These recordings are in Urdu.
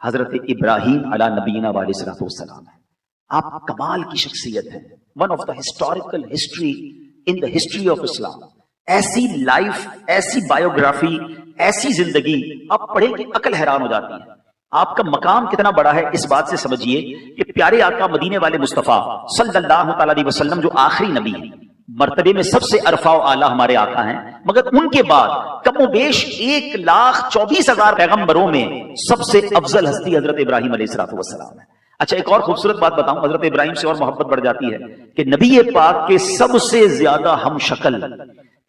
حضرت ابراہیم علی نبینا والسلام ہے. آپ کمال کی شخصیت ہیں, one of the historical history in the history of Islam. ایسی لائف, ایسی بایوگرافی, ایسی زندگی آپ پڑھیں کہ عقل حیران ہو جاتی ہے. آپ کا مقام کتنا بڑا ہے اس بات سے سمجھیے کہ پیارے آقا مدینے والے مصطفیٰ صلی اللہ تعالی علیہ وسلم جو آخری نبی ہیں, مرتبے میں سب سے عرفہ و اعلیٰ ہمارے آقا ہیں, مگر ان کے بعد کم و بیش 1,24,000 پیغمبروں میں سب سے افضل ہستی حضرت ابراہیم علیہ السلام ہے. اچھا ایک اور خوبصورت بات بتاؤں, حضرت ابراہیم سے اور محبت بڑھ جاتی ہے کہ نبی پاک کے سب سے زیادہ ہم شکل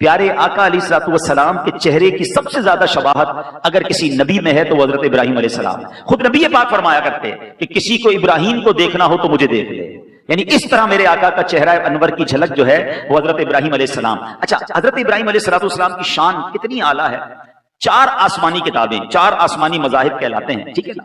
پیارے آقا علیہ السلام کے چہرے کی سب سے زیادہ شباہت اگر کسی نبی میں ہے تو حضرت ابراہیم علیہ السلام. خود نبی پاک فرمایا کرتے کہ کسی کو ابراہیم کو دیکھنا ہو تو مجھے دیکھ لے, یعنی اس طرح میرے آقا کا چہرہ انور کی جھلک جو ہے وہ حضرت ابراہیم علیہ السلام. اچھا حضرت ابراہیم علیہ السلام کی شان کتنی اعلیٰ ہے. 4 آسمانی کتابیں, 4 آسمانی مذاہب کہلاتے ہیں, ٹھیک ہے نا,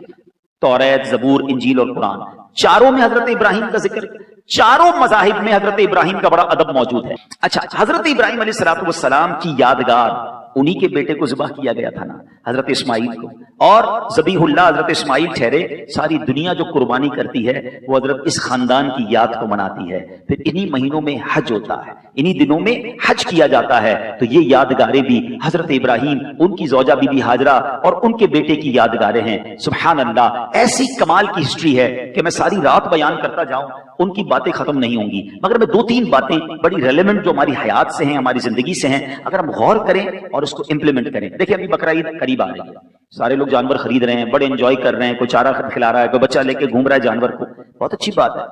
توریت, زبور, انجیل اور قرآن, چاروں میں حضرت ابراہیم کا ذکر, چاروں مذاہب میں حضرت ابراہیم کا بڑا ادب موجود ہے. اچھا حضرت ابراہیم علیہ السلام کی یادگار انہی کے بیٹے کو ذبح کیا گیا تھا نا, حضرت اسماعیل کو, اور ذبیح اللہ حضرت اسماعیل ٹھہرے. ساری دنیا جو قربانی کرتی ہے وہ حضرت اس خاندان کی یاد کو مناتی ہے. پھر انہی مہینوں میں حج ہوتا ہے, انہی دنوں میں حج کیا جاتا ہے, تو یہ یادگاریں بھی حضرت ابراہیم, ان کی زوجہ بی بی ہاجرہ اور ان کے بیٹے کی یادگاریں ہیں. سبحان اللہ, ایسی کمال کی ہسٹری ہے کہ میں ساری رات بیان کرتا جاؤں ان کی باتیں ختم نہیں ہوں گی, مگر میں 2-3 باتیں بڑی ریلیونٹ جو ہماری حیات سے ہیں, ہماری زندگی سے ہیں, اگر ہم غور کریں اور اس کو امپلیمنٹ کریں. دیکھیں ابھی بقرہ عید قریب آ رہی ہے, سارے لوگ جانور خرید رہے ہیں, بڑے انجوائے کر رہے ہیں, کوئی چارہ کھلا رہا ہے, کوئی بچہ لے کے گھوم رہا ہے جانور کو, بہت اچھی بات ہے.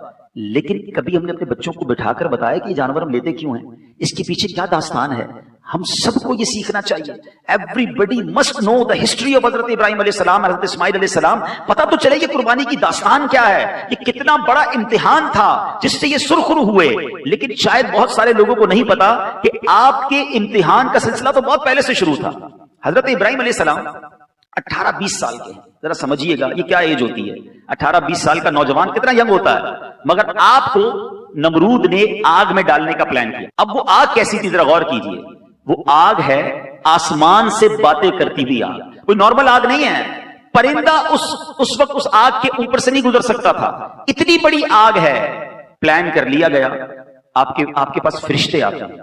لیکن کبھی ہم نے اپنے بچوں کو بٹھا کر بتایا کہ یہ جانور ہم لیتے کیوں ہیں, اس کے پیچھے کیا داستان ہے. ہم سب کو یہ سیکھنا چاہیے. Everybody must know the history of حضرت ابراہیم علیہ السلام, حضرت اسماعیل علیہ السلام. پتہ تو چلے یہ قربانی کی داستان کیا ہے, یہ کتنا بڑا امتحان تھا جس سے یہ سرخرو ہوئے. لیکن شاید بہت سارے لوگوں کو نہیں پتا کہ آپ کے امتحان کا سلسلہ تو بہت پہلے سے شروع تھا. حضرت ابراہیم علیہ السلام 18-20 سال کے ہیں. ذرا سمجھیے گا یہ کیا ایج ہوتی ہے. 18-20 سال کا نوجوان کتنا ینگ ہوتا ہے, مگر آپ کو نمرود نے آگ میں ڈالنے کا پلان کیا. اب وہ آگ کیسی تھی ذرا غور کیجئے. وہ آگ ہے آسمان سے باتیں کرتی ہوئی آگ, کوئی نارمل آگ نہیں ہے. پرندہ اس وقت اس آگ کے اوپر سے نہیں گزر سکتا تھا, اتنی بڑی آگ ہے. پلان کر لیا گیا. آپ کے پاس فرشتے آتے ہیں,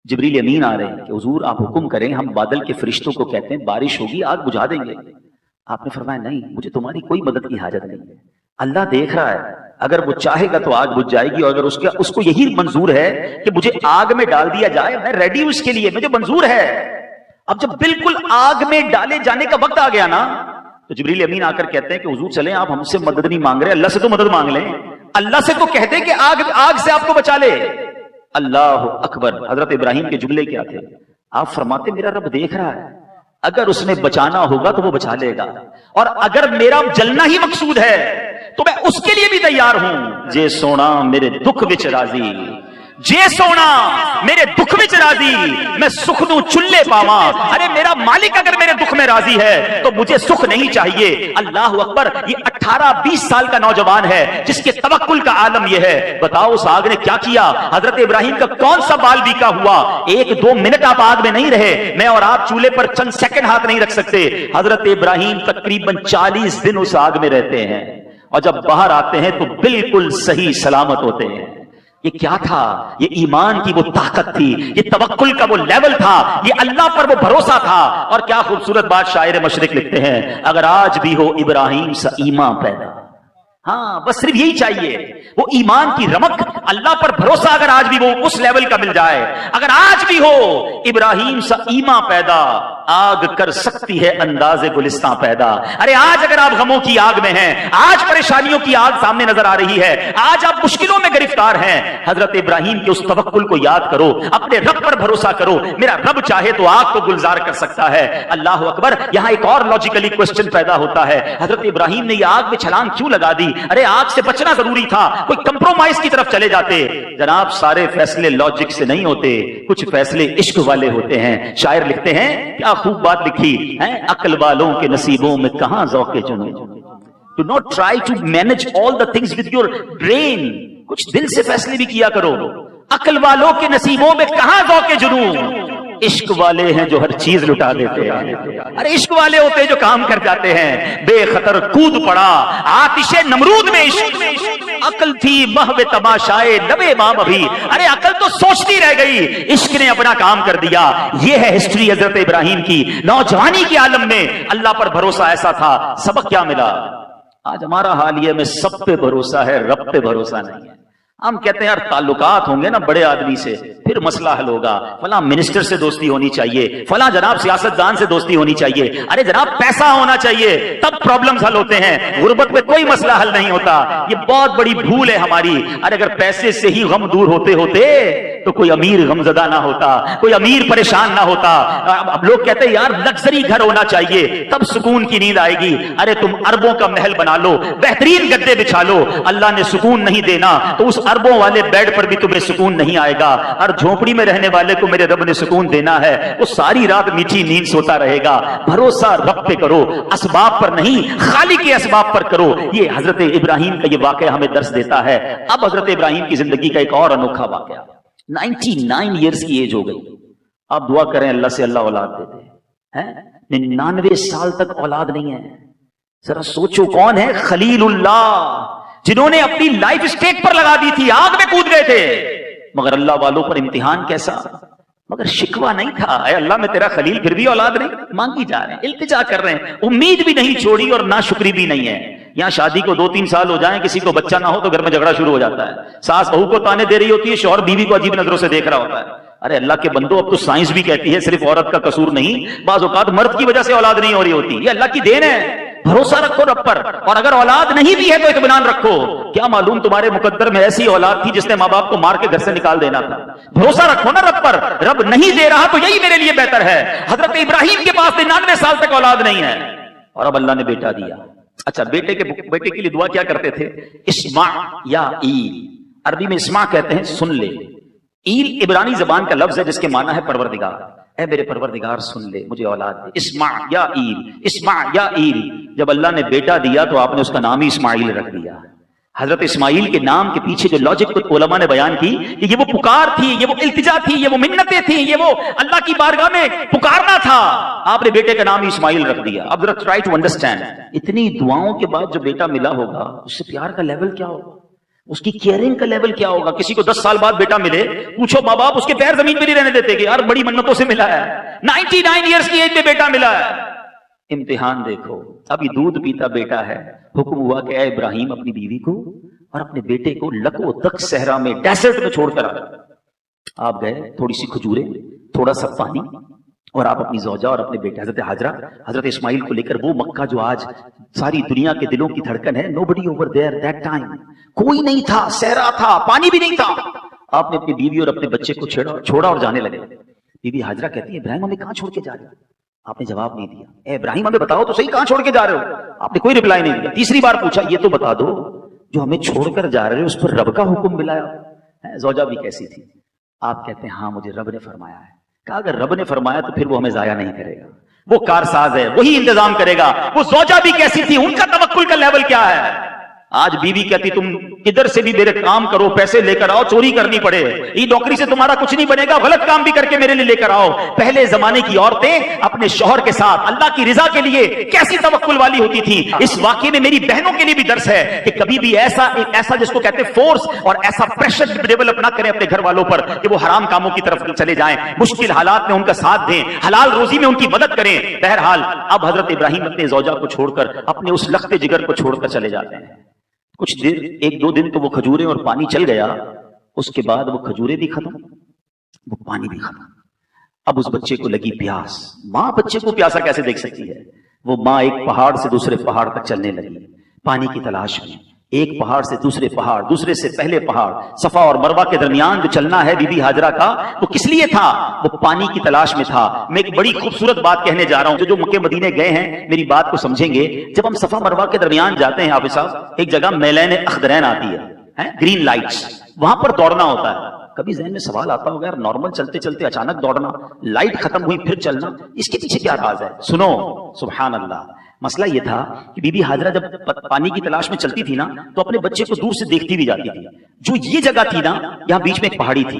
جبریل امین آ رہے ہیں کہ حضور آپ حکم کریں, ہم بادل کے فرشتوں کو کہتے ہیں بارش ہوگی آگ بجھا دیں گے. آپ نے فرمایا نہیں, مجھے تمہاری کوئی مدد کی حاجت نہیں ہے, اللہ دیکھ رہا ہے, اگر وہ چاہے گا تو آگ بجھ جائے گی, اور اگر اس کو یہی منظور ہے کہ مجھے آگ میں ڈال دیا جائے, میں ریڈی ہوں اس کے لیے, مجھے منظور ہے. اب جب بالکل آگ میں ڈالے جانے کا وقت آ گیا نا, تو جبریل امین آ کر کہتے ہیں کہ حضور چلیں, آپ ہم سے مدد نہیں مانگ رہے, اللہ سے تو مدد مانگ لیں, اللہ سے تو کہہ دیں کہ آگ سے آپ کو بچا لے. اللہ اکبر. حضرت ابراہیم کے جملے کیا تھے, آپ فرماتے میرا رب دیکھ رہا ہے, اگر اس نے بچانا ہوگا تو وہ بچا لے گا, اور اگر میرا جلنا ہی مقصود ہے تو میں اس کے لیے بھی تیار ہوں. جے سونا میرے دکھ وچ راضی, جے سونا میرے دکھ وچ راضی, میں سکھ نو چلے پاواں. ارے میرا مالک اگر میرے دکھ میں راضی ہے تو مجھے سکھ نہیں چاہیے. اللہ اکبر. یہ 18-20 سال کا نوجوان ہے جس کے توکل کا عالم یہ ہے. بتاؤ اس آگ نے کیا کیا. حضرت ابراہیم کا کون سا بال بیکا ہوا. 1-2 منٹ آپ آگ میں نہیں رہے, میں اور آپ چولہے پر چند سیکنڈ ہاتھ نہیں رکھ سکتے. حضرت ابراہیم تقریباً 40 دن اس آگ میں رہتے ہیں, اور جب باہر آتے ہیں تو بالکل صحیح سلامت ہوتے ہیں. یہ کیا تھا, یہ ایمان کی وہ طاقت تھی, یہ توکل کا وہ لیول تھا, یہ اللہ پر وہ بھروسہ تھا. اور کیا خوبصورت بات شاعر مشرق لکھتے ہیں, اگر آج بھی ہو ابراہیم سا ایمان پیدا. ہاں بس صرف یہی چاہیے, وہ ایمان کی رمق, اللہ پر بھروسہ اگر آج بھی وہ اس لیول کا مل جائے. اگر آج بھی ہو ابراہیم سا ایمان پیدا, آگ کر سکتی ہے انداز گلستان پیدا. ارے آج اگر آپ غموں کی آگ میں ہیں, آج پریشانیوں کی آگ سامنے نظر آ رہی ہے, آج آپ مشکلوں میں گرفتار ہیں, حضرت ابراہیم کے اس توکل کو یاد کرو, اپنے رب پر بھروسہ کرو. میرا رب چاہے تو آگ کو گلزار کر سکتا ہے. اللہ اکبر. یہاں ایک اور لاجیکلی کوسچن پیدا ہوتا ہے, حضرت ابراہیم نے یہ آگ میں چھلانگ کیوں لگا دی. ارے آگ سے بچنا ضروری تھا, کوئی کمپرومائز کی طرف چلے جاتے. جناب سارے فیصلے لاجک سے نہیں ہوتے, کچھ فیصلے عشق والے ہوتے ہیں. شاعر لکھتے ہیں, کیا خوب بات لکھی ہے, عقل والوں کے نصیبوں میں کہاں ذوق جنون. Do not try to manage all the things with your brain. کچھ دل سے فیصلے بھی کیا کرو. عقل والوں کے نصیبوں میں کہاں ذوق جنون. عشق والے ہیں جو ہر چیز لٹا دیتے ہیں. ارے عشق والے ہوتے ہیں جو کام کر جاتے ہیں. بے خطر کود پڑا آتش نمرود میں عشق. عقل تھی محو تماشائے لبے مام ابھی. ارے عقل تو سوچتی رہ گئی, عشق نے اپنا کام کر دیا. یہ ہے ہسٹری حضرت ابراہیم کی. نوجوانی کے عالم میں اللہ پر بھروسہ ایسا تھا. سبق کیا ملا؟ آج ہمارا حال یہ میں سب پہ بھروسہ ہے, رب پہ بھروسہ نہیں ہے. ہم کہتے ہیں یار تعلقات ہوں گے نا بڑے آدمی سے پھر مسئلہ حل ہوگا, فلاں منسٹر سے دوستی ہونی چاہیے, فلاں جناب سیاستدان سے دوستی ہونی چاہیے. ارے جناب پیسہ ہونا چاہیے تب پرابلمز حل ہوتے ہیں, غربت میں کوئی مسئلہ حل نہیں ہوتا. یہ بہت بڑی بھول ہے ہماری. ارے اگر پیسے سے ہی غم دور ہوتے ہوتے تو کوئی امیر غمزدہ نہ ہوتا, کوئی امیر پریشان نہ ہوتا. اب لوگ کہتے ہیں یار لگژری گھر ہونا چاہیے تب سکون کی نیند آئے گی. ارے تم اربوں کا محل بنا لو, بہترین گدے بچھا لو, اللہ نے سکون نہیں دینا تو اس اربوں والے بیڈ پر بھی تمہیں سکون نہیں آئے گا. اور جھونپڑی میں رہنے والے کو میرے رب نے سکون دینا ہے, وہ ساری رات میٹھی نیند سوتا رہے گا. بھروسہ رب پہ کرو, اسباب پر نہیں خالق کے اسباب پر کرو. یہ حضرت ابراہیم کا یہ واقعہ ہمیں درس دیتا ہے. اب حضرت ابراہیم کی زندگی کا ایک اور انوکھا واقعہ. 99 ایئرز کی ایج ہو گئی. آپ دعا کریں اللہ سے اللہ اولاد دے دے. 99 سال تک اولاد نہیں ہے. ذرا سوچو کون ہے خلیل اللہ, جنہوں نے اپنی لائف اسٹیک پر لگا دی تھی, آگ میں کود گئے تھے. مگر اللہ والوں پر امتحان کیسا, مگر شکوہ نہیں تھا. اے اللہ میں تیرا خلیل پھر بھی اولاد نہیں, مانگی جا رہے ہیں, التجا کر رہے ہیں, امید بھی نہیں چھوڑی اور ناشکری بھی نہیں ہے. یہاں شادی کو 2-3 سال ہو جائیں, کسی کو بچہ نہ ہو تو گھر میں جھگڑا شروع ہو جاتا ہے. ساس بہو کو تانے دے رہی ہوتی ہے, شوہر بیوی کو عجیب نظروں سے دیکھ رہا ہوتا ہے. ارے اللہ کے بندو, اب تو سائنس بھی کہتی ہے صرف عورت کا قصور نہیں, بعض اوقات مرد کی وجہ سے اولاد نہیں ہو رہی ہوتی. یہ اللہ کی دین ہے. بھروسہ رکھو رب پر, اور اگر اولاد نہیں بھی ہے تو اطمینان رکھو. کیا معلوم تمہارے مقدر میں ایسی اولاد تھی جس نے ماں باپ کو مار کے گھر سے نکال دینا تھا. بھروسہ رکھو نا رب پر. رب نہیں دے رہا تو یہی میرے لیے بہتر ہے. حضرت ابراہیم کے پاس 99 سال تک اولاد نہیں ہے اور اب اللہ نے بیٹا دیا. اچھا, بیٹے کے لیے دعا کیا کرتے تھے؟ اسمع یا ایل. عربی میں اسمع کہتے ہیں سن لے. ایل عبرانی زبان کا لفظ ہے جس کے معنی ہے پروردگار. اے میرے پروردگار سن لے, مجھے اولاد دے. اسمع یا ایل, اسمع یا ایل. جب اللہ نے بیٹا دیا تو آپ نے اس کا نام ہی اسماعیل رکھ دیا. حضرت اسماعیل کے نام کے پیچھے جو لاجک علماء نے بیان کی کہ یہ وہ پکار تھی, یہ وہ التجا تھی, یہ وہ منتیں تھیں, یہ وہ اللہ کی بارگاہ میں پکارنا تھا. آپ نے بیٹے کا نام ہی اسماعیل رکھ دیا. اب ذرا ٹرائی ٹو انڈرسٹینڈ, اتنی دعاؤں کے بعد جو بیٹا ملا ہوگا اس سے پیار کا لیول کیا ہوگا, اس کی کیئرنگ کا لیول کیا ہوگا. کسی کو 10 سال بعد بیٹا ملے, پوچھو ماں باپ اس کے پیر زمین پہ نہیں رہنے دیتے کہ یار بڑی منتوں سے ملا ہے. 99 ایئرز کی ایج میں بیٹا ملا ہے. امتحان دیکھو, ابھی دودھ پیتا بیٹا ہے, حکم ہوا کہ اے ابراہیم اپنی بیوی کو اور اپنے بیٹے کو لکو دک صحرا میں ڈیزرٹ میں چھوڑ کر آئے. آپ گئے, تھوڑی سی کھجوریں, تھوڑا سا پانی, اور آپ اپنی زوجہ اور اپنے بیٹے حضرت ہاجرہ, حضرت اسماعیل کو لے کر وہ مکہ جو آج ساری دنیا کے دلوں کی دھڑکن ہے. nobody over there that time, کوئی نہیں تھا, صحرا تھا, پانی بھی نہیں تھا. آپ نے اپنی بیوی اور اپنے بچے کو چھوڑا اور جانے لگے. بی بی ہاجرہ کہتی ہے ابراہیم ہمیں کہاں چھوڑ کے جا رہے ہو؟ آپ نے جواب نہیں دیا. اے ابراہیم ہمیں بتاؤ تو صحیح کہاں چھوڑ کے جا رہے ہو؟ آپ نے کوئی رپلائی نہیں دیا. تیسری بار پوچھا, یہ تو بتا دو جو ہمیں چھوڑ کر جا رہے ہو اس پر رب کا حکم ملا ہے؟ زوجہ بھی کیسی تھی؟ آپ کہتے ہیں ہاں مجھے رب نے فرمایا ہے. کہا اگر رب نے فرمایا تو پھر وہ ہمیں ضائع نہیں کرے گا, وہ کارساز ہے, وہی انتظام کرے گا. وہ زوجہ بھی کیسی تھی, ان کا توکل کا لیول کیا ہے؟ آج بیوی کہتی تم ادھر سے بھی میرے کام کرو, پیسے لے کر آؤ, چوری کرنی پڑے, یہ نوکری سے تمہارا کچھ نہیں بنے گا, غلط کام بھی کر کے میرے لیے لے کر آؤ. پہلے زمانے کی عورتیں اپنے شوہر کے ساتھ اللہ کی رضا کے لیے کیسی توکل والی ہوتی تھی. اس واقعے میں میری بہنوں کے لیے بھی درس ہے کہ کبھی بھی ایسا جس کو کہتے ہیں فورس اور ایسا پریشر ڈیولپ نہ کریں اپنے گھر والوں پر کہ وہ حرام کاموں کی طرف چلے جائیں. مشکل حالات میں ان کا ساتھ دیں, حلال روزی میں ان کی مدد کریں. بہرحال اب حضرت ابراہیم اپنے زوجہ کو چھوڑ کر اپنے اس لخت جگر کو چھوڑ کر چلے جاتے ہیں. کچھ دیر, 1-2 دن تو وہ کھجوریں اور پانی چل گیا. اس کے بعد وہ کھجوریں بھی ختم, وہ پانی بھی ختم. اب اس بچے کو لگی پیاس. ماں بچے کو پیاسا کیسے دیکھ سکتی ہے؟ وہ ماں ایک پہاڑ سے دوسرے پہاڑ تک چلنے لگی پانی کی تلاش میں. ایک پہاڑ سے دوسرے پہاڑ, دوسرے سے پہلے پہاڑ. صفا اور مروہ کے درمیان جو چلنا ہے بی بی ہاجرہ کا, وہ کس لیے تھا؟ وہ پانی کی تلاش میں تھا. میں ایک بڑی خوبصورت بات کہنے جا رہا ہوں. جو مکے مدینے گئے ہیں میری بات کو سمجھیں گے. جب ہم صفا مروہ کے درمیان جاتے ہیں حافظ صاحب, ایک جگہ میلین اخضرین آتی ہے, گرین لائٹس, وہاں پر دوڑنا ہوتا ہے. کبھی ذہن میں سوال آتا ہوگا یار نارمل چلتے چلتے اچانک دوڑنا, لائٹ ختم ہوئی پھر چلنا, اس کے پیچھے کیا راز ہے؟ سنو, سبحان اللہ. مسئلہ یہ تھا کہ بی بی ہاجرہ جب پانی کی تلاش میں چلتی تھی نا تو اپنے بچے کو دور سے دیکھتی بھی جاتی تھی. جو یہ جگہ تھی نا, یہاں بیچ میں ایک پہاڑی تھی,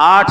8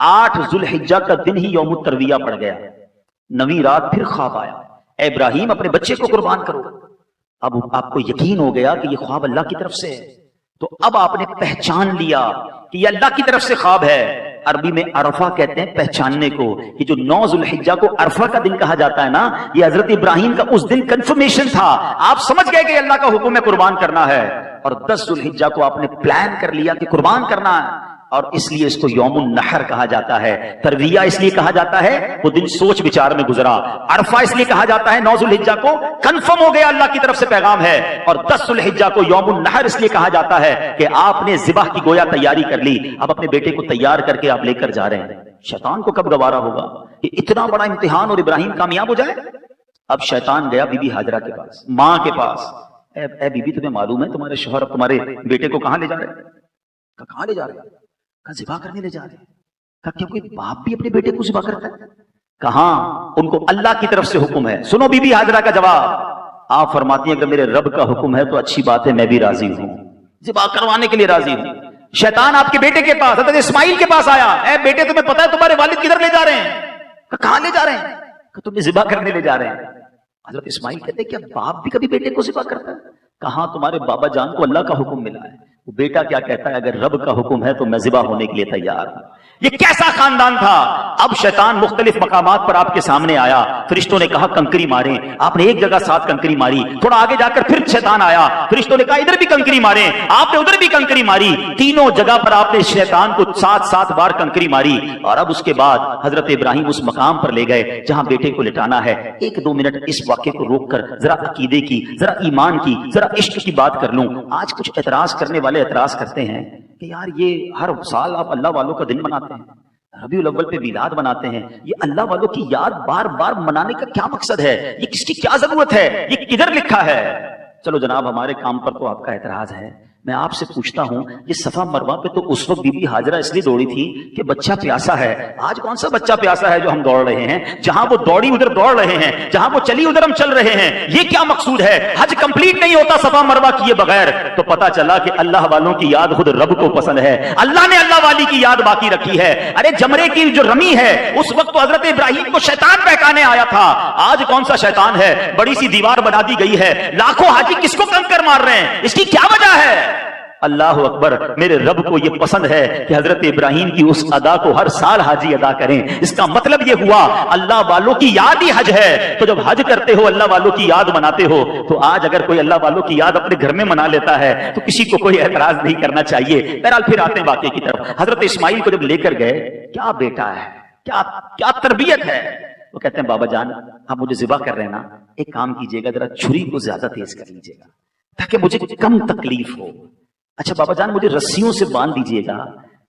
8 ذوالحجہ کا دن ہی یوم الترویہ پڑ گیا، 9ویں رات پھر خواب آیا، اے ابراہیم اپنے بچے کو قربان کرو۔ اب آپ کو یقین ہو گیا کہ یہ خواب اللہ کی طرف سے ہے، تو اب آپ نے پہچان لیا کہ یہ اللہ کی طرف سے خواب ہے۔ عربی میں عرفہ کہتے ہیں پہچاننے کو، کہ جو 9 ذوالحجہ کو عرفہ کا دن کہا جاتا ہے نا، یہ حضرت ابراہیم کا اس دن کنفرمیشن تھا، آپ سمجھ گئے کہ اللہ کا حکم ہے قربان کرنا ہے، اور 10 ذوالحجہ کو آپ نے پلان کر لیا کہ قربان کرنا ہے، اور اس لیے اس کو یوم النحر کہا جاتا ہے۔ ترویہ اس لیے کہا جاتا ہے وہ دن سوچ بچار میں گزرا، عرفہ اس لیے کہا جاتا ہے 9 ذوالحجہ کو کنفرم ہو گیا اللہ کی طرف سے پیغام ہے، اور 10 ذوالحجہ کو یوم النحر اس لیے کہا جاتا ہے کہ آپ نے ذبح کی گویا تیاری کر لی، اب اپنے بیٹے کو تیار کر کے آپ لے کر جا رہے ہیں۔ شیطان کو کب گوارا ہوگا کہ اتنا بڑا امتحان اور ابراہیم کامیاب ہو جائے؟ اب شیطان گیا بی بی ہاجرہ کے پاس، ماں کے پاس، اے بی بی تمہیں معلوم ہے تمہارے شوہر اب تمہارے بیٹے کو کہاں لے جا رہے ہیں؟ کہاں لے جا رہے ہیں؟ ذبح کرنے لے جا رہے ہیں۔ کیا کوئی باپ بھی اپنے بیٹے کو ذبح کرتا ہے؟ کہاں، ان کو اللہ کی طرف سے حکم ہے۔ سنو بی بی ہاجرہ کا جواب، آپ فرماتی ہیں کہ میرے رب کا حکم ہے تو اچھی بات ہے، میں بھی راضی ہوں، ذبح کروانے کے لیے راضی ہوں۔ شیطان آپ کے بیٹے کے پاس، حضرت اسماعیل کے پاس آیا، اے بیٹے تمہیں پتا ہے تمہارے والد کدھر لے جا رہے ہیں؟ کہاں لے جا رہے ہیں؟ کہ تمہیں ذبح کرنے لے جا رہے ہیں۔ حضرت اسماعیل کہتے ہیں کیا باپ بھی کبھی بیٹے کو ذبح کرتا ہے؟ کہاں، تمہارے بابا جان کو اللہ کا حکم ملا ہے، وہ بیٹا کیا کہتا ہے، اگر رب کا حکم ہے تو میں ذبح ہونے کے لیے تیار ہوں۔ یہ کیسا خاندان تھا؟ اب شیطان مختلف مقامات پر آپ کے سامنے آیا، فرشتوں نے کہا کنکری ماریں، آپ نے ایک جگہ 7 کنکری ماری، تھوڑا آگے جا کر پھر شیطان آیا، فرشتوں نے کہا ادھر بھی کنکری ماریں، آپ نے ادھر بھی کنکری ماری، تینوں جگہ پر آپ نے شیطان کو 7 بار کنکری ماری، اور اب اس کے بعد حضرت ابراہیم اس مقام پر لے گئے جہاں بیٹے کو لٹانا ہے۔ 1-2 منٹ اس واقعے کو روک کر ذرا عقیدے کی، ذرا ایمان کی، ذرا عشق کی بات کر لوں۔ آج کچھ اعتراض کرنے والے اعتراض کرتے ہیں کہ یار یہ ہر سال آپ اللہ والوں کا دن مناتے ہیں، ربیع الاول پہ میلاد مناتے ہیں، یہ اللہ والوں کی یاد بار بار منانے کا کیا مقصد ہے؟ یہ کس کی کیا ضرورت ہے؟ یہ کدھر لکھا ہے؟ چلو جناب، ہمارے کام پر تو آپ کا اعتراض ہے، میں آپ سے پوچھتا ہوں، یہ صفا مروہ پہ تو اس وقت بی بی ہاجرہ اس لیے دوڑی تھی کہ بچہ پیاسا ہے۔ آج کون سا بچہ پیاسا ہے جو ہم دوڑ رہے ہیں؟ جہاں وہ دوڑی ادھر دوڑ رہے ہیں، جہاں وہ چلی ادھر ہم چل رہے ہیں۔ یہ کیا مقصود ہے؟ حج کمپلیٹ نہیں ہوتا صفا مروہ کیے بغیر۔ تو پتا چلا کہ اللہ والوں کی یاد خود رب کو پسند ہے، اللہ نے اللہ والی کی یاد باقی رکھی ہے۔ ارے جمرے کی جو رمی ہے اس وقت تو حضرت ابراہیم کو شیطان بہکانے آیا تھا، آج کون سا شیطان ہے؟ بڑی سی دیوار بنا دی گئی ہے، لاکھوں حاجی کس کو کنکر مار رہے ہیں، اس کی کیا وجہ ہے؟ اللہ اکبر، میرے رب کو یہ پسند ہے کہ حضرت ابراہیم کی اس ادا کو ہر سال حاجی ادا کریں۔ اس کا مطلب یہ ہوا اللہ والوں کی یاد ہی حج ہے۔ تو جب حج کرتے ہو، اللہ والوں کی یاد مناتے ہو، تو آج اگر کوئی اللہ والوں کی یاد اپنے گھر میں منا لیتا ہے تو کسی کو کوئی اعتراض نہیں کرنا چاہیے۔ بہرحال پھر آتے ہیں واقعے کی طرف۔ حضرت اسماعیل کو جب لے کر گئے، کیا بیٹا ہے، کیا تربیت ہے، وہ کہتے ہیں بابا جان آپ مجھے ذبح کر رہے ہیں نا، ایک کام کیجیے گا، ذرا چھری کو زیادہ تیز کر لیجیے گا تاکہ مجھے کم تکلیف ہو۔ اچھا بابا جان مجھے رسیوں سے باندھ دیجیے گا،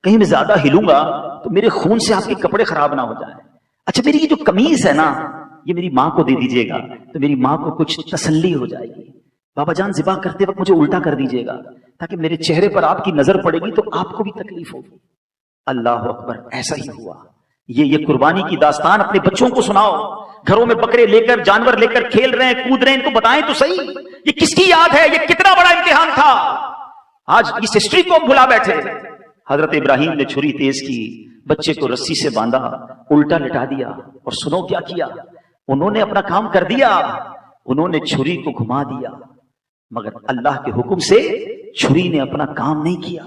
کہیں میں زیادہ ہلوں گا تو میرے خون سے آپ کے کپڑے خراب نہ ہو جائیں۔ اچھا میری یہ جو قمیض ہے نا، یہ میری ماں کو دے دیجیے گا تو میری ماں کو کچھ تسلی ہو جائے گی۔ بابا جان ذبح کرتے وقت مجھے الٹا کر دیجیے گا تاکہ میرے چہرے پر آپ کی نظر پڑے گی تو آپ کو بھی تکلیف ہوگی۔ اللہ اکبر، ایسا ہی ہوا۔ یہ قربانی کی داستان اپنے بچوں کو سناؤ، گھروں میں بکرے لے کر، جانور لے کر کھیل رہے ہیں، کود رہے ہیں، ان کو بتائیں تو صحیح یہ کس کی یاد ہے، یہ کتنا بڑا امتحان تھا۔ آج اس ہسٹری کو بھلا بیٹھے۔ حضرت ابراہیم نے چھری تیز کی، بچے کو رسی سے باندھا، الٹا لٹا دیا، اور سنو کیا کیا، انہوں نے اپنا کام کر دیا، انہوں نے چھری کو گھما دیا، مگر اللہ کے حکم سے چھری نے اپنا کام نہیں کیا۔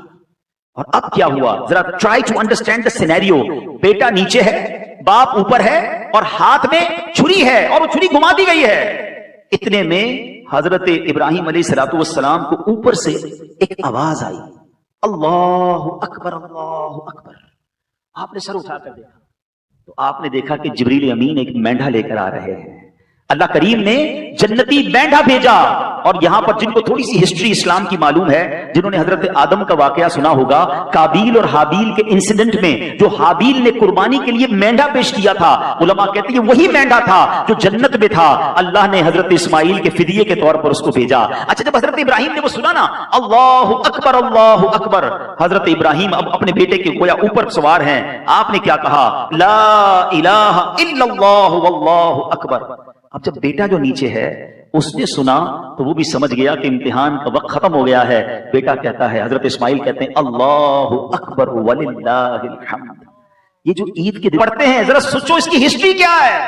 اور اب کیا ہوا، ذرا try to understand the scenario. بیٹا نیچے ہے، باپ اوپر ہے، اور ہاتھ میں چھری ہے، اور وہ چھری گھما دی گئی ہے۔ اتنے میں حضرت ابراہیم علیہ السلام کو اوپر سے ایک آواز آئی، اللہ اکبر اللہ اکبر۔ آپ نے سر اٹھا کر دیکھا تو آپ نے دیکھا کہ جبریل امین ایک مینڈھا لے کر آ رہے ہیں۔ اللہ کریم نے جنتی مینڈھا بھیجا۔ اور یہاں پر جن کو تھوڑی سی ہسٹری اسلام کی معلوم ہے، جنہوں نے حضرت آدم کا واقعہ سنا ہوگا، قابیل اور حابیل کے انسیڈنٹ میں جو حابیل نے قربانی کے لیے مینڈھا پیش کیا تھا، علماء کہتے ہیں وہی مینڈھا تھا جو جنت میں تھا، اللہ نے حضرت اسماعیل کے فدیے کے طور پر اس کو بھیجا۔ اچھا جب حضرت ابراہیم نے وہ سنا نا، اللہ اکبر اللہ اکبر، حضرت ابراہیم اب اپنے بیٹے کے گویا اوپر سوار ہیں۔ آپ نے کیا کہا، لا الہ الا اللہ واللہ اکبر۔ اب جب بیٹا جو نیچے ہے اس نے سنا تو وہ بھی سمجھ گیا کہ امتحان کا وقت ختم ہو گیا ہے۔ بیٹا کہتا ہے، حضرت اسماعیل کہتے ہیں اللہ اکبر وللہ الحمد، یہ جو عید کے دن پڑھتے ہیں ذرا سوچو اس کی ہسٹری کیا ہے.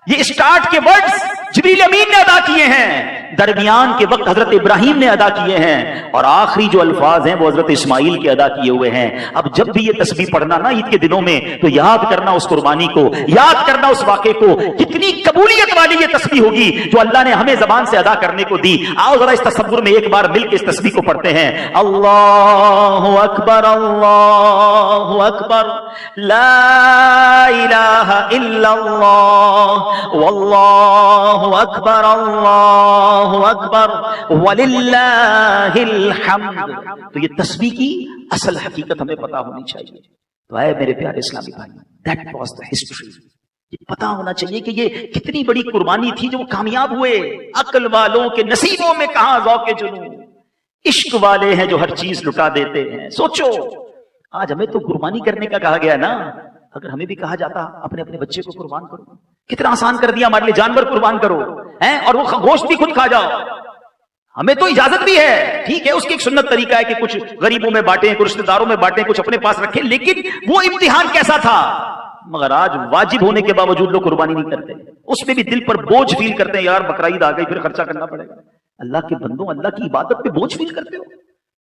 یہ اسٹارٹ کے ورڈز جبریل امین نے ادا کیے ہیں, درمیان کے وقت حضرت ابراہیم نے ادا کیے ہیں, اور آخری جو الفاظ ہیں وہ حضرت اسماعیل کے ادا کیے ہوئے ہیں. اب جب بھی یہ تسبیح پڑھنا نا عید کے دنوں میں, تو یاد کرنا اس قربانی کو, یاد کرنا اس واقعے کو. کتنی قبولیت والی یہ تسبیح ہوگی جو اللہ نے ہمیں زبان سے ادا کرنے کو دی. آؤ ذرا اس تصور میں ایک بار مل کے اس تسبیح کو پڑھتے ہیں. اللہ اکبر اللہ اکبر لا الہ الا اللہ واللہ اکبر اللہ اکبر وللہ الحمد. تو یہ تسبیح کی اصل حقیقت ہمیں پتا ہونی چاہیے. تو اے میرے پیارے اسلامی بھائی, دیٹ واز دا ہسٹری. یہ پتا ہونا چاہیے کہ یہ کتنی بڑی قربانی تھی جو وہ کامیاب ہوئے. عقل والوں کے نصیبوں میں کہاں ذوق جنون, عشق والے ہیں جو ہر چیز لٹا دیتے ہیں. سوچو آج ہمیں تو قربانی کرنے کا کہا گیا نا, اگر ہمیں بھی کہا جاتا اپنے اپنے بچے کو قربان کرو, کتنا آسان کر دیا ہمارے لیے, جانور قربان کرو ہیں اور وہ گوشت بھی خود کھا جاؤ. ہمیں تو اجازت بھی ہے, ٹھیک ہے, اس کی ایک سنت طریقہ ہے کہ کچھ غریبوں میں بانٹیں, کچھ رشتہ داروں میں بانٹیں, کچھ اپنے پاس رکھیں, لیکن وہ امتحان کیسا تھا. مگر آج واجب ہونے کے باوجود لوگ قربانی نہیں کرتے, اس میں بھی دل پر بوجھ فیل کرتے ہیں, یار بقرعید آ گئی پھر خرچہ کرنا پڑے گا. اللہ کے بندوں, اللہ کی عبادت پہ بوجھ فیل کرتے ہو,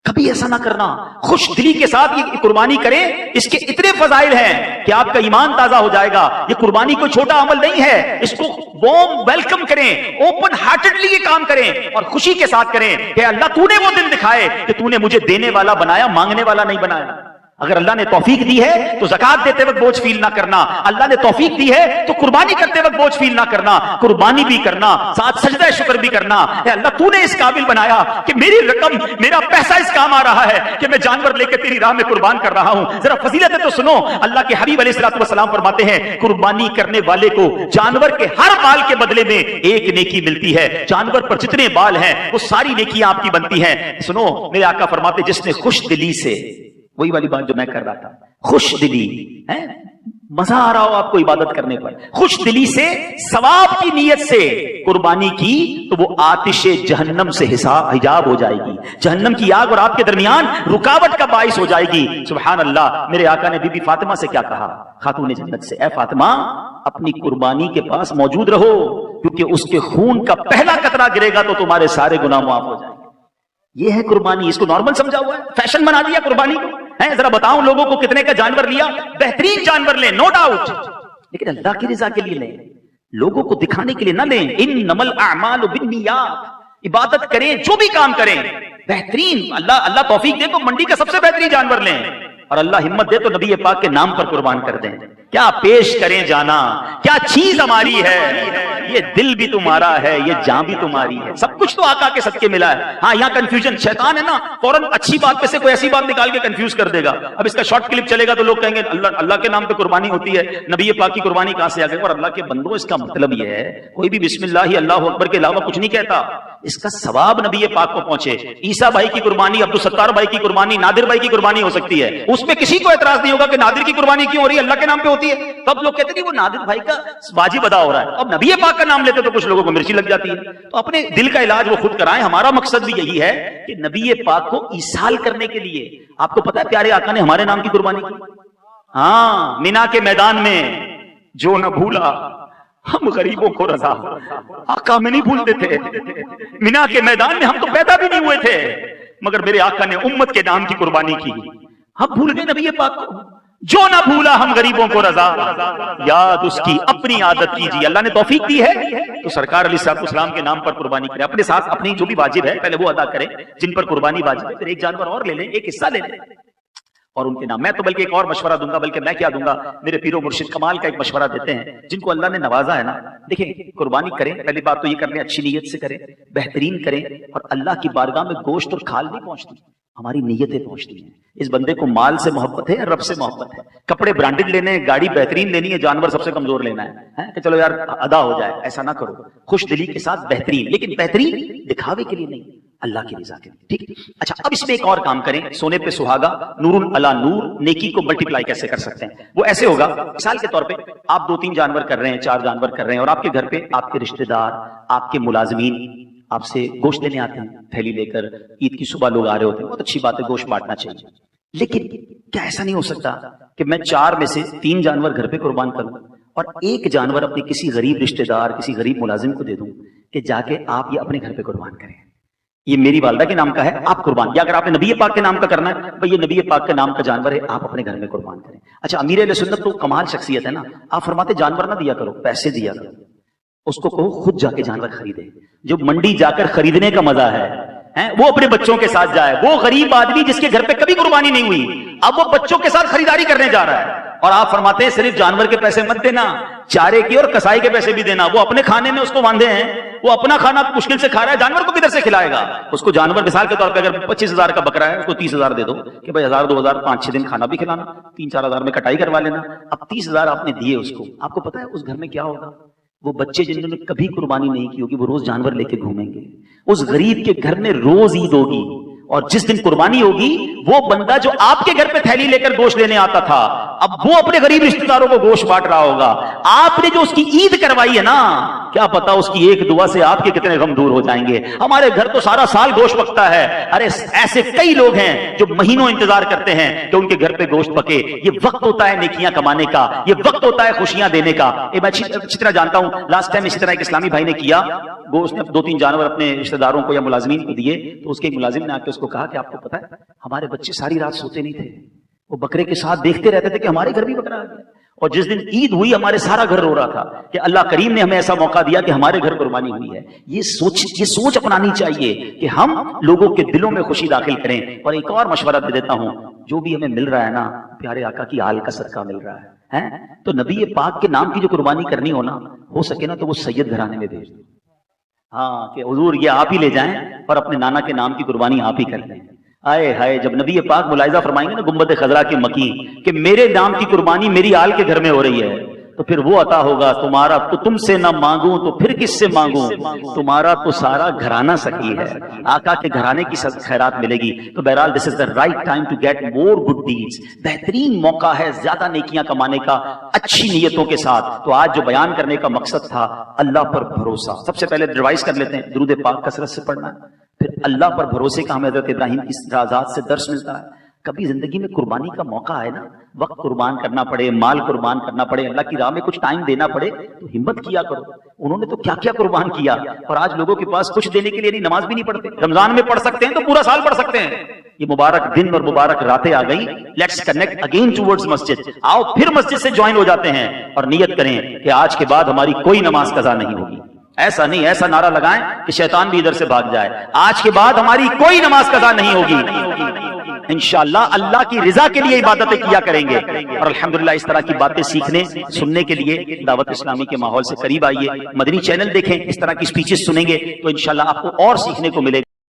کبھی ایسا نہ کرنا. خوش دلی کے ساتھ یہ قربانی کریں, اس کے اتنے فضائل ہیں کہ آپ کا ایمان تازہ ہو جائے گا. یہ قربانی کوئی چھوٹا عمل نہیں ہے, اس کو وارم ویلکم کریں, اوپن ہارٹڈلی یہ کام کریں اور خوشی کے ساتھ کریں کہ اللہ تو نے وہ دن دکھائے کہ تو نے مجھے دینے والا بنایا, مانگنے والا نہیں بنایا. اگر اللہ نے توفیق دی ہے تو زکات دیتے وقت بوجھ فیل نہ کرنا, اللہ نے توفیق دی ہے تو قربانی کرتے وقت بوجھ فیل نہ کرنا, قربانی بھی کرنا ساتھ سجدہ شکر بھی کرنا. اے اللہ تو نے اس قابل بنایا کہ میری رقم, میرا پیسہ اس کام آ رہا ہے کہ میں جانور لے کے تیری راہ میں قربان کر رہا ہوں. ذرا فضیلتیں تو سنو. اللہ کے حبیب علیہ الصلوۃ والسلام فرماتے ہیں قربانی کرنے والے کو جانور کے ہر بال کے بدلے میں ایک نیکی ملتی ہے. جانور پر جتنے بال ہیں وہ ساری نیکیاں آپ کی بنتی ہیں. سنو, میرے آقا فرماتے جس نے خوش دلی سے, وہی والی بات جو میں کر رہا تھا, خوش دلی ہے, مزہ آ رہا ہو آپ کو عبادت کرنے پر, خوش دلی سے ثواب کی نیت سے قربانی کی تو وہ آتش جہنم سے حجاب ہو جائے گی, جہنم کی آگ اور آپ کے درمیان رکاوٹ کا باعث ہو جائے گی. سبحان اللہ. میرے آقا نے بی بی فاطمہ سے کیا کہا, خاتون جنت سے, اے فاطمہ اپنی قربانی کے پاس موجود رہو, کیونکہ اس کے خون کا پہلا قطرہ گرے گا تو تمہارے سارے گناہ معاف ہو جائیں گے. یہ ہے قربانی. اس کو نارمل سمجھا ہوا ہے, فیشن بنا دیا قربانی کو. ذرا بتاؤں لوگوں کو کتنے کا جانور لیا, بہترین جانور لیں نو ڈاؤٹ, لیکن اللہ کی رضا کے لیے لیں, لوگوں کو دکھانے کے لیے نہ لیں. انما الاعمال بالنیات, عبادت کریں, جو بھی کام کریں بہترین. اللہ توفیق دے تو منڈی کا سب سے بہترین جانور لیں, اور اللہ ہمت دے تو نبی پاک کے نام پر قربان کر دیں. کیا پیش کریں جانا, کیا چیز ہماری ہے, یہ دل بھی تمہارا ہے, یہ جان بھی تمہاری ہے, سب کچھ تو آقا کے صدقے ملا ہے. ہاں یہاں کنفیوژن, شیطان ہے نا, فوراً اچھی بات میں سے کوئی ایسی بات نکال کے کنفیوز کر دے گا. اب اس کا شارٹ کلپ چلے گا تو لوگ کہیں گے اللہ کے نام پہ قربانی ہوتی ہے, نبی پاک کی قربانی کہاں سے آ گئی. اور اللہ کے بندوں, اس کا مطلب یہ ہے کوئی بھی بسم اللہ اللہ اکبر کے علاوہ کچھ نہیں کہتا, اس کا ثواب نبی پاک کو پہنچے. عیسیٰ بھائی کی قربانی, عبدالستار بھائی کی قربانی, نادر بھائی کی قربانی ہو سکتی ہے, اس میں کسی کو اعتراض نہیں ہوگا کہ نادر کی قربانی کیوں ہو رہی ہے, اللہ کے نام پہ ہوتی ہے. تب لوگ کہتے ہیں وہ نادر بھائی کا واجب ادا ہو رہا ہے. اب نبی پاک کا نام لیتے تو کچھ لوگوں کو مرچی لگ جاتی ہے. تو اپنے دل کا علاج وہ خود کرائیں. ہمارا مقصد بھی یہی ہے کہ نبی پاک کو ایصال کرنے کے لیے. آپ کو پتا ہے پیارے آقا نے ہمارے نام کی قربانی کی, ہاں مینا کے میدان میں, جو نہ بھولا ہم غریبوں کو رضا. آقا میں نہیں بھولتے تھے, مینا کے میدان میں ہم تو پیدا بھی نہیں ہوئے تھے, مگر میرے آقا نے امت کے نام کی قربانی کی. ہم بھول گئے نبی پاک کو, جو نہ بھولا ہم غریبوں کو رضا, یاد اس کی اپنی عادت کیجیے. اللہ نے توفیق دی ہے تو سرکار علیہ الصلوۃ والسلام کے نام پر قربانی کریں. اپنے ساتھ اپنی جو بھی واجب ہے پہلے وہ ادا کریں, جن پر قربانی واجب ہے, پھر ایک جانور اور لے لیں, ایک حصہ لے لیں اور ان کے نام. میں تو بلکہ ایک اور مشورہ دوں گا, بلکہ میں کیا دوں گا, میرے پیر و مرشد کمال کا ایک مشورہ دیتے ہیں, جن کو اللہ نے نوازا ہے نا. دیکھیں قربانی کریں, پہلی بات تو یہ کر لیں اچھی نیت سے کریں, بہترین کریں, اور اللہ کی بارگاہ میں گوشت اور کھال نہیں پہنچتی, ہماری نیتیں پہنچتی ہیں. اس بندے کو مال سے محبت ہے یا رب سے محبت ہے؟ کپڑے برانڈڈ لینے ہیں, گاڑی بہترین لینی ہے, جانور سب سے کمزور لینا ہے کہ چلو یار ادا ہو جائے. ایسا نہ کرو, خوش دلی کے ساتھ بہترین, لیکن بہترین دکھاوے کے لیے نہیں, اللہ کی رضا کے لیے. ٹھیک ہے. اچھا اب اس میں ایک اور کام کریں, سونے پہ سہاگا, نور علی نور, نیکی کو ملٹیپلائی کیسے کر سکتے ہیں. وہ ایسے ہوگا, مثال کے طور پہ آپ 2-3 جانور کر رہے ہیں, 4 جانور کر رہے ہیں, اور آپ کے گھر پہ آپ کے رشتہ دار, آپ کے ملازمین آپ سے گوشت لینے آتے ہیں تھیلی لے کر. عید کی صبح لوگ آ رہے ہوتے ہیں, بہت اچھی بات ہے, گوشت بانٹنا چاہیے. لیکن کیا ایسا نہیں ہو سکتا کہ میں 4 میں سے 3 جانور گھر پہ قربان کروں اور 1 جانور اپنے کسی غریب رشتہ دار، کسی غریب ملازم کو دے دوں کہ جا کے آپ یہ اپنے گھر پہ قربان کریں؟ یہ میری والدہ کے نام کا ہے، آپ قربان، یا اگر آپ نے نبی پاک کے نام کا کرنا ہے، بھئی یہ نبی پاک کے نام کا جانور ہے، آپ اپنے گھر میں قربان کریں۔ اچھا، امیر اہل سنت تو کمال شخصیت ہے نا، آپ فرماتے جانور نہ دیا کرو، پیسے دیا کرو، اس کو کہو خود جا کے جانور خریدے۔ جو منڈی جا کر خریدنے کا مزہ ہے وہ اپنے بچوں کے ساتھ جائے۔ وہ غریب آدمی جس کے گھر پہ کبھی قربانی نہیں ہوئی، اب وہ بچوں کے ساتھ خریداری کرنے جا رہا ہے، اور آپ فرماتے ہیں صرف جانور کے پیسے مت دینا، چارے کی اور کسائی کے پیسے بھی دینا۔ وہ اپنے کھانے میں اس کو باندھے ہیں، وہ اپنا کھانا مشکل سے کھا رہا ہے، جانور کو کدھر سے کھلائے گا؟ اس کو جانور مثال کے طور پہ اگر 25,000 کا بکرا ہے، اس کو 30,000 دے دو کہ بھائی 1,000 2,000 5-6 دن کھانا بھی کھلانا، 3-4 ہزار میں کٹائی کروا لینا۔ اب 30,000 آپ نے دیے اس کو، آپ کو پتا ہے اس گھر میں کیا ہوگا؟ وہ بچے جنہوں نے کبھی قربانی نہیں کی ہوگی وہ روز جانور لے کے گھومیں گے، اس غریب کے گھر میں روز عید ہوگی، اور جس دن قربانی ہوگی وہ بندہ جو آپ کے گھر پہ تھیلی لے کر گوشت لینے آتا تھا، اب وہ اپنے غریب رشتہ داروں کو گوشت بانٹ رہا ہوگا۔ آپ نے جو اس کی عید کروائی ہے نا، کیا پتا اس کی ایک دعا سے آپ کے کتنے غم دور ہو جائیں گے۔ ہمارے گھر تو سارا سال گوشت پکتا ہے، ارے ایسے کئی لوگ ہیں جو مہینوں انتظار کرتے ہیں کہ ان کے گھر پہ گوشت پکے۔ یہ وقت ہوتا ہے نیکیاں کمانے کا، یہ وقت ہوتا ہے خوشیاں دینے کا۔ میں اچھی طرح جانتا ہوں، لاسٹ ٹائم اسی طرح ایک اسلامی بھائی نے کیا، گوشت نے 2-3 جانور اپنے رشتہ داروں کو یا ملازمین کو دیے، تو اس کے ایک ملازم نے آ کے اس کو کہا کہ آپ کو پتا ہے ہمارے بچے ساری رات سوتے نہیں تھے، وہ بکرے کے ساتھ دیکھتے رہتے تھے کہ ہمارے گھر بھی بکرا آ گیا، اور جس دن عید ہوئی ہمارے سارا گھر رو رہا تھا کہ اللہ کریم نے ہمیں ایسا موقع دیا کہ ہمارے گھر قربانی ہوئی ہے۔ یہ سوچ اپنانی چاہیے کہ ہم لوگوں کے دلوں میں خوشی داخل کریں۔ اور ایک اور مشورہ دے دیتا ہوں، جو بھی ہمیں مل رہا ہے نا، پیارے آقا کی آل کا صدقہ مل رہا ہے، تو نبی پاک کے نام کی جو قربانی کرنی ہو نا، ہو سکے نا تو وہ سید گھرانے میں بھیج دو، ہاں کہ حضور یہ آپ ہی لے جائیں اور اپنے نانا کے نام کی قربانی آپ ہی کر لیں۔ آئے ہائے، جب نبی پاک ملاحظہ فرمائیں گے نا گنبد خضرا کے مکی کہ میرے نام کی قربانی میری آل کے گھر میں ہو رہی ہے، تو پھر وہ عطا ہوگا تمہارا تو تم سے نہ مانگوں تو پھر کس سے مانگوں، تمہارا تو سارا گھرانہ سکی ہے، آقا کے گھرانے کی خیرات ملے گی۔ تو بہرحال this is the right time to get more good deeds, بہترین موقع ہے زیادہ نیکیاں کمانے کا اچھی نیتوں کے ساتھ۔ تو آج جو بیان کرنے کا مقصد تھا، اللہ پر بھروسہ، سب سے پہلے ریوائز کر لیتے ہیں، درود پاک کثرت سے پڑھنا ہے، پھر اللہ پر بھروسے کا ہمیں حضرت ابراہیم کی ذات سے درس ملتا ہے۔ کبھی زندگی میں قربانی کا موقع آئے نا، وقت قربان کرنا پڑے، مال قربان کرنا پڑے، اللہ کی راہ میں کچھ ٹائم دینا پڑے، تو ہمت کیا کرو۔ انہوں نے تو کیا کیا قربان کیا، اور آج لوگوں کے پاس کچھ دینے کے لیے نہیں، نماز بھی نہیں پڑھتے، رمضان میں پڑھ سکتے ہیں تو پورا سال پڑھ سکتے ہیں۔ یہ مبارک دن اور مبارک راتیں آ گئی، لیٹس کنیکٹ اگین ٹورڈز مسجد، آؤ پھر مسجد سے جوائن ہو جاتے ہیں اور نیت کریں کہ آج کے بعد ہماری کوئی نماز قضا نہیں ہوگی۔ ایسا نہیں، ایسا نعرہ لگائیں کہ شیطان بھی ادھر سے بھاگ جائے، آج کے بعد ہماری کوئی نماز قضا نہیں ہوگی، انشاءاللہ اللہ کی رضا کے لیے عبادتیں کیا کریں گے۔ اور الحمدللہ اس طرح کی باتیں سیکھنے سننے کے لیے دعوت اسلامی کے ماحول سے قریب آئیے، مدنی چینل دیکھیں، اس طرح کی سپیچز سنیں گے تو انشاءاللہ آپ کو اور سیکھنے کو ملے گا۔